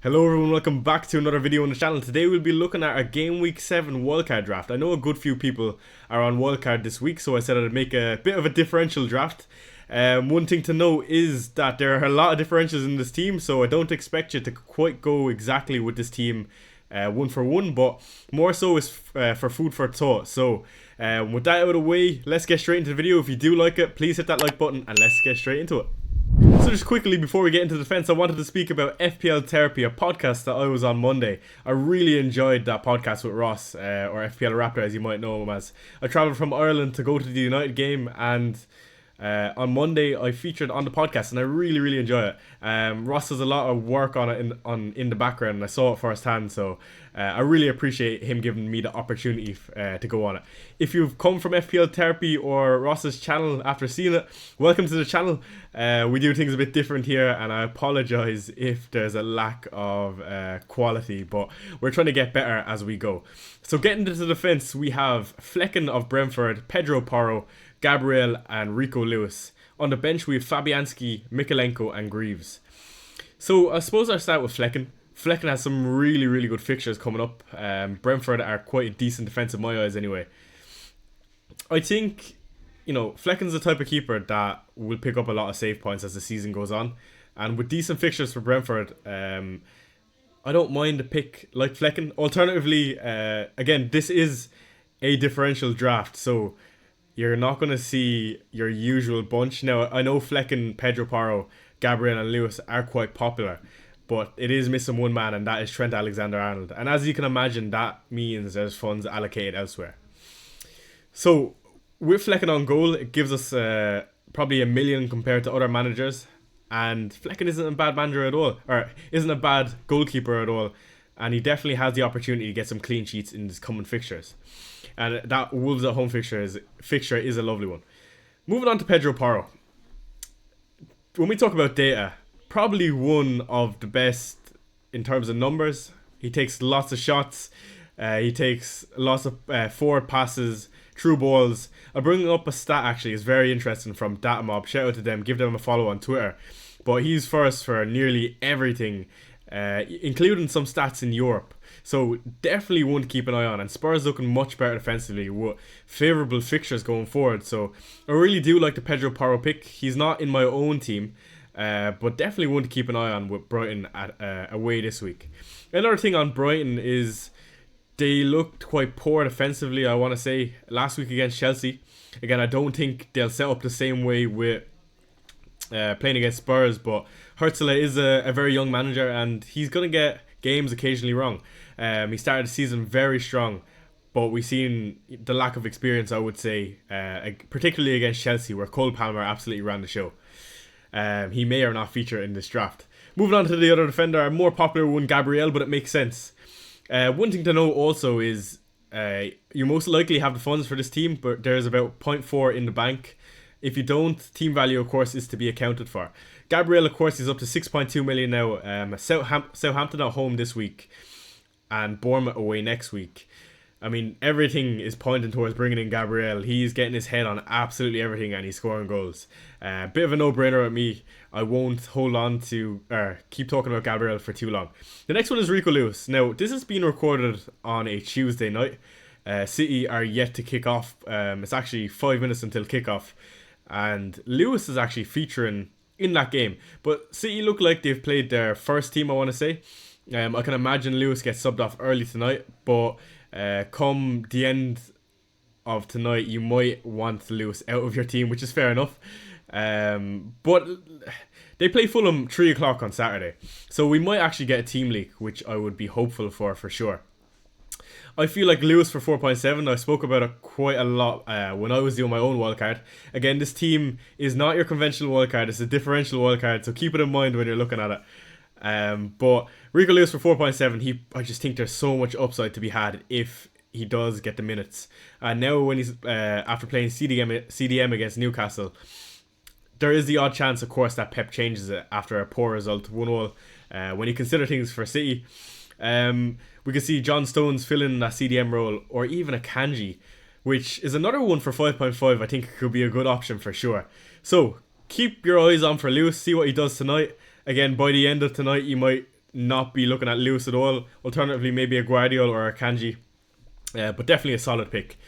Hello everyone, welcome back to another video on the channel. Today we'll be looking at our Game Week 7 Wildcard draft. I know a good few people are on Wildcard this week, so I said I'd make a bit of a differential draft. One thing to note is that there are a lot of differentials in this team, so I don't expect you to quite go exactly with this team one for one, but more so is for food for thought. So with that out of the way, let's get straight into the video. If you do like it, please hit that like button and let's get straight into it. So just quickly before we get into the defense, I wanted to speak about FPL Therapy, a podcast that I was on Monday. I really enjoyed that podcast with Ross, or FPL Raptor as you might know him as. I travelled from Ireland to go to the United game, and on Monday I featured on the podcast and I really enjoy it. Ross does a lot of work on it in the background and I saw it firsthand, so I really appreciate him giving me the opportunity to go on it. If you've come from FPL Therapy or Ross's channel after seeing it, welcome to the channel. We do things a bit different here and I apologise if there's a lack of quality, but we're trying to get better as we go. So getting into the defence, we have Flecken of Brentford, Pedro Porro, Gabriel and Rico Lewis. On the bench we have Fabianski, Mikalenko and Greaves. So I suppose I'll start with Flecken. Flecken has some really good fixtures coming up. Brentford are quite a decent defence in my eyes anyway. I think, you know, Flecken's the type of keeper that will pick up a lot of save points as the season goes on. And with decent fixtures for Brentford, I don't mind a pick like Flecken. Alternatively, again, this is a differential draft, so you're not going to see your usual bunch. Now, I know Flecken, Pedro Porro, Gabriel and Lewis are quite popular, but it is missing one man, and that is Trent Alexander-Arnold. And as you can imagine, that means there's funds allocated elsewhere. So, with Flecken on goal, it gives us probably $1 million compared to other managers. And Flecken isn't a bad manager at all, or isn't a bad goalkeeper at all. And he definitely has the opportunity to get some clean sheets in his coming fixtures. And that Wolves at home fixture is a lovely one. Moving on to Pedro Porro. When we talk about data, probably one of the best in terms of numbers. He takes lots of shots. He takes lots of forward passes, through balls. I'll bring up a stat actually. It's very interesting from Datamob. Shout out to them. Give them a follow on Twitter. But he's first for nearly everything, including some stats in Europe. So definitely one to keep an eye on. And Spurs looking much better defensively with favourable fixtures going forward. So I really do like the Pedro Porro pick. He's not in my own team, but definitely one to keep an eye on with Brighton at away this week. Another thing on Brighton is they looked quite poor defensively, I want to say, last week against Chelsea. Again, I don't think they'll set up the same way with playing against Spurs, but Herzl is a very young manager and he's going to get games occasionally wrong. He started the season very strong, but we've seen the lack of experience, I would say, particularly against Chelsea, where Cole Palmer absolutely ran the show. He may or not feature in this draft. Moving on to the other defender, a more popular one, Gabriel, but it makes sense. One thing to note also is you most likely have the funds for this team, but there's about 0.4 in the bank. If you don't, team value, of course, is to be accounted for. Gabriel, of course, is up to 6.2 million now. Southampton at home this week and Bournemouth away next week. I mean, everything is pointing towards bringing in Gabriel. He's getting his head on absolutely everything and he's scoring goals. Bit of a no-brainer at me. I won't hold on to keep talking about Gabriel for too long. The next one is Rico Lewis. Now, this is being recorded on a Tuesday night. City are yet to kick off. It's actually 5 minutes until kickoff. And Lewis is actually featuring in that game. But City look like they've played their first team, I want to say. I can imagine Lewis gets subbed off early tonight. But come the end of tonight, you might want Lewis out of your team, which is fair enough. But they play Fulham 3 o'clock on Saturday. So we might actually get a team leak, which I would be hopeful for sure. I feel like Lewis for 4.7, I spoke about it quite a lot when I was doing my own wildcard. Again, this team is not your conventional wildcard, it's a differential wildcard, so keep it in mind when you're looking at it. But Rico Lewis for 4.7, I just think there's so much upside to be had if he does get the minutes. And now when he's after playing CDM against Newcastle, there is the odd chance, of course, that Pep changes it after a poor result, 1-0. When you consider things for City, we could see John Stones fill in that CDM role, or even a Kanji, which is another one for 5.5. I think it could be a good option for sure. So keep your eyes on for Lewis, see what he does tonight. Again, by the end of tonight, you might not be looking at Lewis at all. Alternatively, maybe a Guardiola or a Kanji. But definitely a solid pick.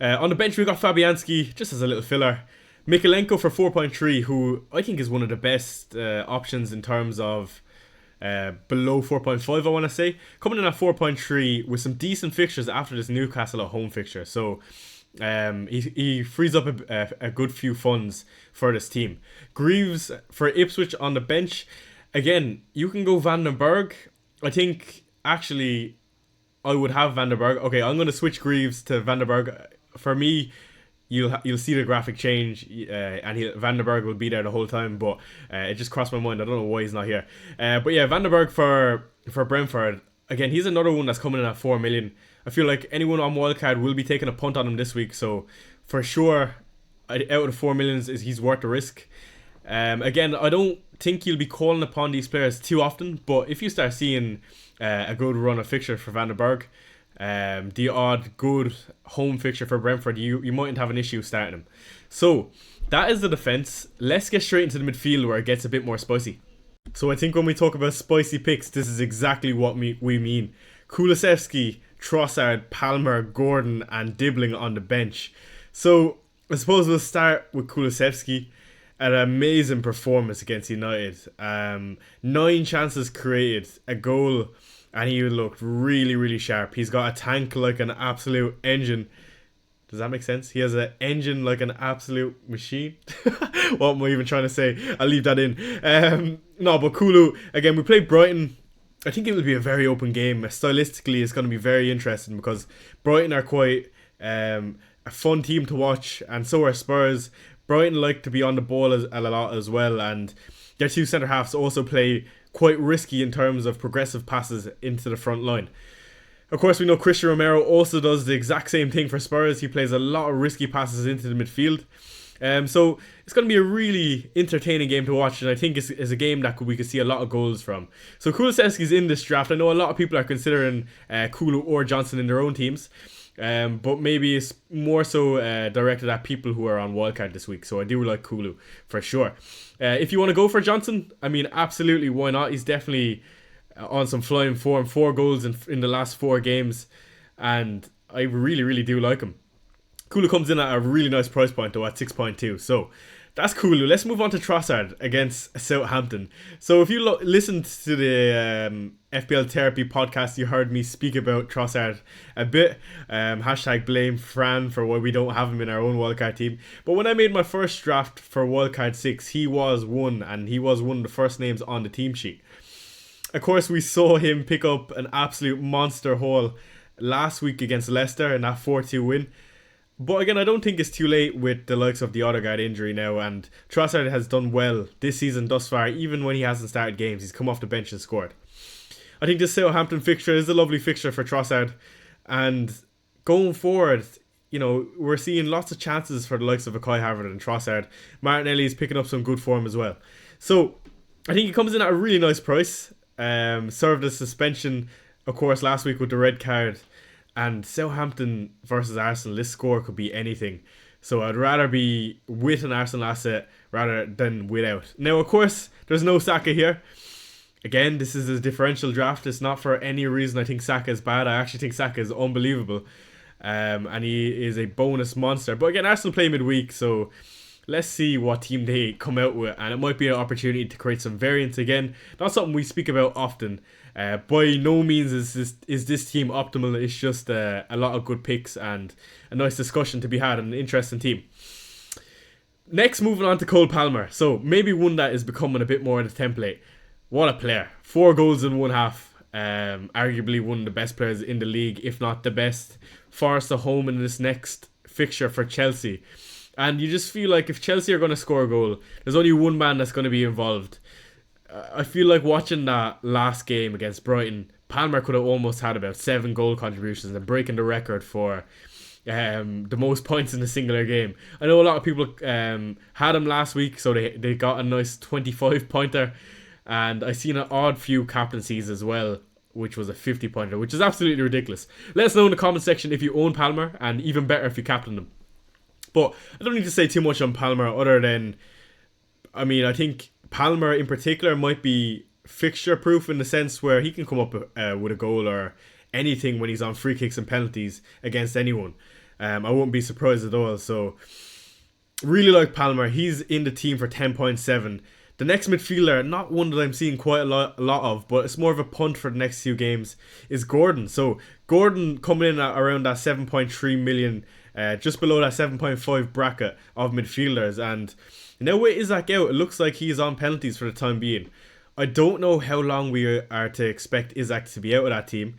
On the bench, we got Fabianski, just as a little filler. Mikalenko for 4.3, who I think is one of the best options in terms of below 4.5, I want to say. Coming in at 4.3 with some decent fixtures after this Newcastle at home fixture. So he frees up a good few funds for this team. Greaves for Ipswich on the bench. Again, you can go Van den Berg. I think, actually, I would have Van den Berg. Okay, I'm going to switch Greaves to Van den Berg. For me, you'll see the graphic change, and Van den Berg will be there the whole time, but it just crossed my mind. I don't know why he's not here. But yeah, Van den Berg for Brentford. Again, he's another one that's coming in at 4 million. I feel like anyone on Wildcard will be taking a punt on him this week, so for sure, out of 4 million, he's worth the risk. Again, I don't think you'll be calling upon these players too often, but if you start seeing a good run of fixture for Van den Berg, the odd good home fixture for Brentford, you mightn't have an issue starting him. So that is the defence. Let's get straight into the midfield where it gets a bit more spicy. So I think when we talk about spicy picks, this is exactly what we mean. Kulusevski, Trossard, Palmer, Gordon and Dibbling on the bench. So I suppose we'll start with Kulusevski. An amazing performance against United. 9 chances created, a goal, and he looked really, really sharp. He's got a tank like an absolute engine. Does that make sense? He has an engine like an absolute machine. What am I even trying to say? I'll leave that in. No, but Kulu, again, we played Brighton. I think it will be a very open game. Stylistically, it's going to be very interesting because Brighton are quite a fun team to watch, and so are Spurs. Brighton like to be on the ball a lot as well, and their 2 centre-halves also play quite risky in terms of progressive passes into the front line. Of course, we know Christian Romero also does the exact same thing for Spurs. He plays a lot of risky passes into the midfield. So it's going to be a really entertaining game to watch, and I think it's a game that we could see a lot of goals from. So Kulusevski's in this draft. I know a lot of people are considering Kulu or Johnson in their own teams. But maybe it's more so directed at people who are on Wildcard this week. So I do like Kulu for sure. If you want to go for Johnson, I mean, absolutely, why not? He's definitely on some flying form. 4 goals in the last 4 games, and I really, really do like him. Kulu comes in at a really nice price point though, at 6.2. So that's Kulu. Let's move on to Trossard against Southampton. So if you listened to the FPL Therapy podcast, you heard me speak about Trossard a bit. Hashtag blame Fran for why we don't have him in our own wildcard team. But when I made my first draft for Wildcard 6, he was one of the first names on the team sheet. Of course, we saw him pick up an absolute monster haul last week against Leicester in that 4-2 win. But again, I don't think it's too late with the likes of the Odegaard injury now, and Trossard has done well this season thus far. Even when he hasn't started games, he's come off the bench and scored. I think this Southampton fixture is a lovely fixture for Trossard, and going forward, you know, we're seeing lots of chances for the likes of a Kai Havertz and Trossard. Martinelli is picking up some good form as well. So I think he comes in at a really nice price. Served as suspension, of course, last week with the red card. And Southampton versus Arsenal, this score could be anything. So I'd rather be with an Arsenal asset rather than without. Now, of course, there's no Saka here. Again, this is a differential draft. It's not for any reason I think Saka is bad. I actually think Saka is unbelievable. And he is a bonus monster. But again, Arsenal play midweek, so let's see what team they come out with. And it might be an opportunity to create some variance again. Not something we speak about often. By no means is this team optimal. It's just a lot of good picks and a nice discussion to be had and an interesting team. Next, moving on to Cole Palmer. So maybe one that is becoming a bit more of the template. What a player. 4 goals in one half. Arguably one of the best players in the league, if not the best. Forest at home in this next fixture for Chelsea. And you just feel like if Chelsea are going to score a goal, there's only one man that's going to be involved. I feel like watching that last game against Brighton, Palmer could have almost had about 7 goal contributions and breaking the record for the most points in a singular game. I know a lot of people had him last week, so they got a nice 25-pointer. And I seen an odd few captaincies as well, which was a 50-pointer, which is absolutely ridiculous. Let us know in the comment section if you own Palmer, and even better if you captain him. But I don't need to say too much on Palmer other than, I mean, I think Palmer in particular might be fixture proof in the sense where he can come up with a goal or anything when he's on free kicks and penalties against anyone. I wouldn't be surprised at all. So really like Palmer. He's in the team for 10.7. The next midfielder, not one that I'm seeing quite a lot of, but it's more of a punt for the next few games, is Gordon. So Gordon coming in at around that 7.3 million, just below that 7.5 bracket of midfielders. And now with Isaac out, it looks like he's on penalties for the time being. I don't know how long we are to expect Isaac to be out of that team.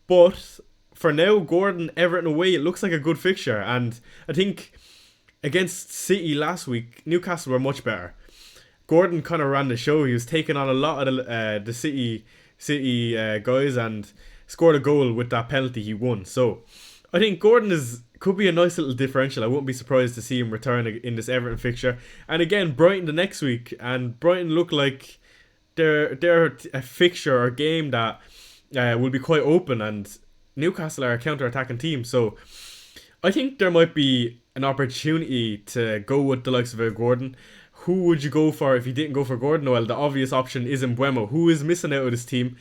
But for now, Gordon, Everton away, it looks like a good fixture. And I think against City last week, Newcastle were much better. Gordon kind of ran the show. He was taking on a lot of the City guys and scored a goal with that penalty he won. So I think Gordon could be a nice little differential. I wouldn't be surprised to see him return in this Everton fixture. And again, Brighton the next week, and Brighton look like they're a fixture or game that will be quite open, and Newcastle are a counter-attacking team. So I think there might be an opportunity to go with the likes of Gordon. Who would you go for if you didn't go for Gordon? Well, the obvious option is Mbeumo, who is missing out of this team.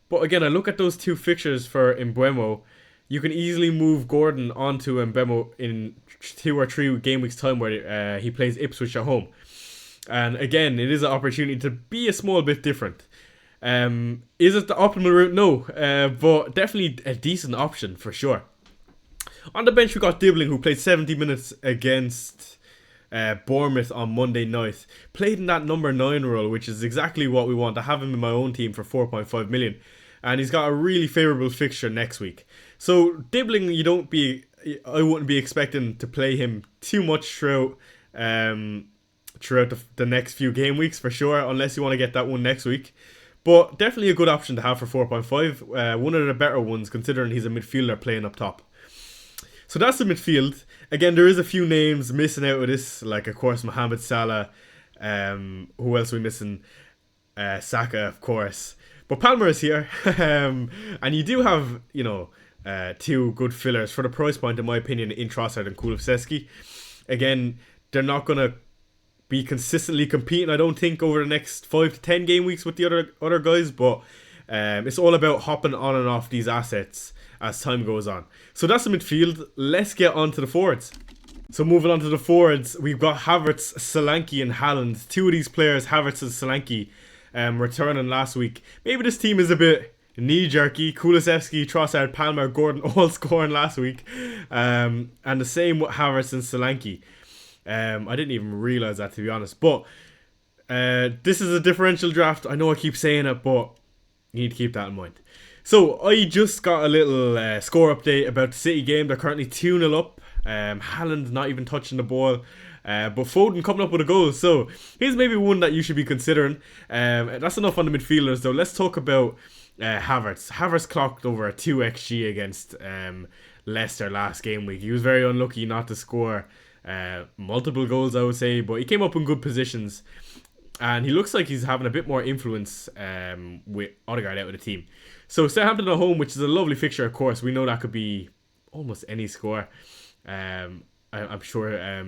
But again, I look at those two fixtures for Mbeumo. You can easily move Gordon onto Mbeumo in 2 or 3 game weeks time where he plays Ipswich at home. And again, it is an opportunity to be a small bit different. Is it the optimal route? No, but definitely a decent option for sure. On the bench, we got Dibbling, who played 70 minutes against Bournemouth on Monday night. Played in that number 9 role, which is exactly what we want. I have him in my own team for 4.5 million. And he's got a really favourable fixture next week. So Dibbling, I wouldn't be expecting to play him too much throughout the next few game weeks for sure, unless you want to get that one next week. But definitely a good option to have for 4.5. One of the better ones, considering he's a midfielder playing up top. So that's the midfield. Again, there is a few names missing out of this, like of course Mohamed Salah. Who else are we missing? Saka, of course. But Palmer is here. And you do have, 2 good fillers for the price point, in my opinion, in Trossard and Kulusevski. Again, they're not going to be consistently competing, I don't think, over the next 5 to 10 game weeks with the other guys, but it's all about hopping on and off these assets as time goes on. So that's the midfield. Let's get on to the forwards. So moving on to the forwards, we've got Havertz, Solanke and Haaland. 2 of these players, Havertz and Solanke, returning last week. Maybe this team is a bit knee-jerky. Kulusevski, Trossard, Palmer, Gordon all scoring last week. And the same with Havertz and Solanke. I didn't even realise that, to be honest. But this is a differential draft. I know I keep saying it, but you need to keep that in mind. So I just got a little score update about the City game. They're currently 2-0 up. Haaland not even touching the ball. But Foden coming up with a goal. So here's maybe one that you should be considering. That's enough on the midfielders though. Let's talk about Havertz. Havertz clocked over a 2xG against Leicester last game week. He was very unlucky not to score multiple goals, I would say, but he came up in good positions, and he looks like he's having a bit more influence with Odegaard out of the team. So Southampton at home, which is a lovely fixture, of course. We know that could be almost any score. I'm sure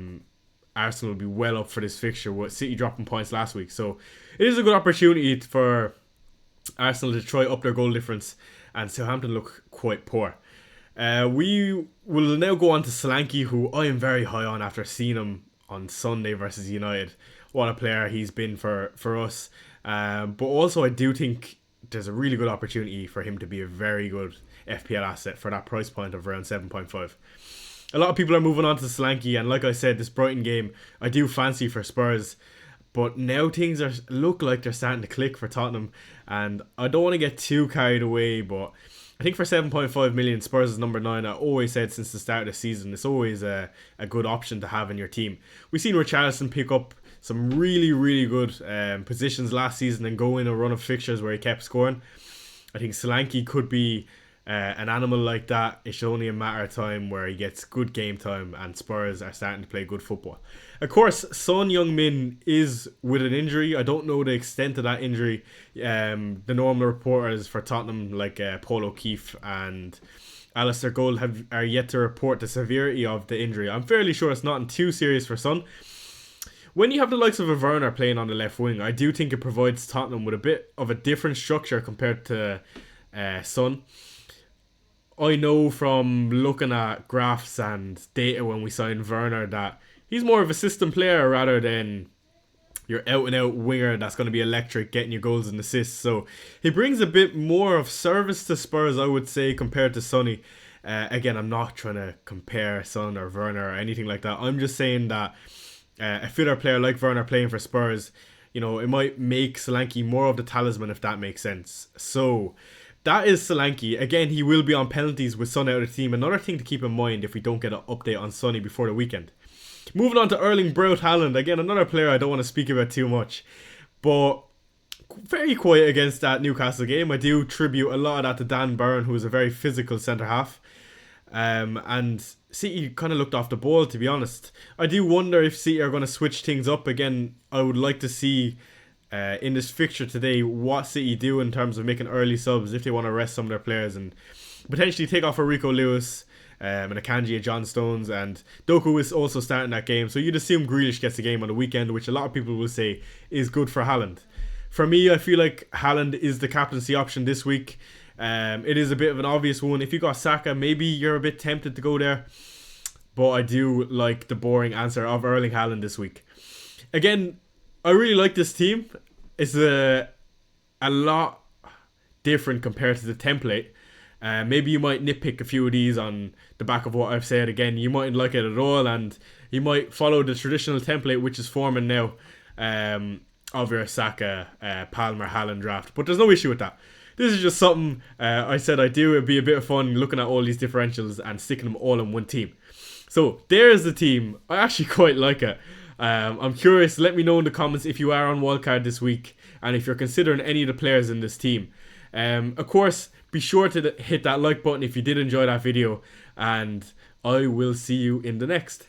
Arsenal will be well up for this fixture with City dropping points last week, so it is a good opportunity for Arsenal to try up their goal difference, and Southampton look quite poor. We will now go on to Solanke, who I am very high on after seeing him on Sunday versus United. What a player he's been for us. But also I do think there's a really good opportunity for him to be a very good FPL asset for that price point of around 7.5. A lot of people are moving on to Solanke, and like I said, this Brighton game I do fancy for Spurs. But now things look like they're starting to click for Tottenham, and I don't want to get too carried away, but I think for 7.5 million, Spurs is number 9. I always said since the start of the season, it's always a good option to have in your team. We've seen Richarlison pick up some really, really good positions last season and go in a run of fixtures where he kept scoring. I think Solanke could be an animal like that. It's only a matter of time where he gets good game time and Spurs are starting to play good football. Of course, Son Heung-min is with an injury. I don't know the extent of that injury. The normal reporters for Tottenham, like Paul O'Keefe and Alistair Gold, are yet to report the severity of the injury. I'm fairly sure it's not too serious for Son. when you have the likes of a Werner playing on the left wing, I do think it provides Tottenham with a bit of a different structure compared to Son. I know from looking at graphs and data when we signed Werner that he's more of a system player rather than your out-and-out winger that's going to be electric, getting you goals and assists. So he brings a bit more of service to Spurs, I would say, compared to Sonny. Again, I'm not trying to compare Son or Werner or anything like that. I'm just saying that a fitter player like Werner playing for Spurs, you know, it might make Solanke more of the talisman, if that makes sense. So that is Solanke. Again, he will be on penalties with Son out of the team. Another thing to keep in mind if we don't get an update on Sonny before the weekend. Moving on to Erling Braut Haaland. Again, another player I don't want to speak about too much. But very quiet against that Newcastle game. I do tribute a lot of that to Dan Burn, who is a very physical centre-half. And City kind of looked off the ball, to be honest. I do wonder if City are going to switch things up. Again, I would like to see in this fixture today what City do in terms of making early subs if they want to rest some of their players and potentially take off a Rico Lewis and Akanji, John Stones, and Doku is also starting that game. So you'd assume Grealish gets the game on the weekend, which a lot of people will say is good for Haaland. For me, I feel like Haaland is the captaincy option this week. It is a bit of an obvious one. If you got Saka, maybe you're a bit tempted to go there. But I do like the boring answer of Erling Haaland this week. Again, I really like this team. It's a lot different compared to the template. Maybe you might nitpick a few of these on the back of what I've said. Again, you mightn't like it at all, and you might follow the traditional template which is forming now of your Saka, Palmer, Haaland draft. But there's no issue with that. This is just something I said I'd do. It'd be a bit of fun looking at all these differentials and sticking them all in one team. So there's the team. I actually quite like it. I'm curious. Let me know in the comments if you are on Wildcard this week and if you're considering any of the players in this team. Of course, be sure to hit that like button if you did enjoy that video, and I will see you in the next.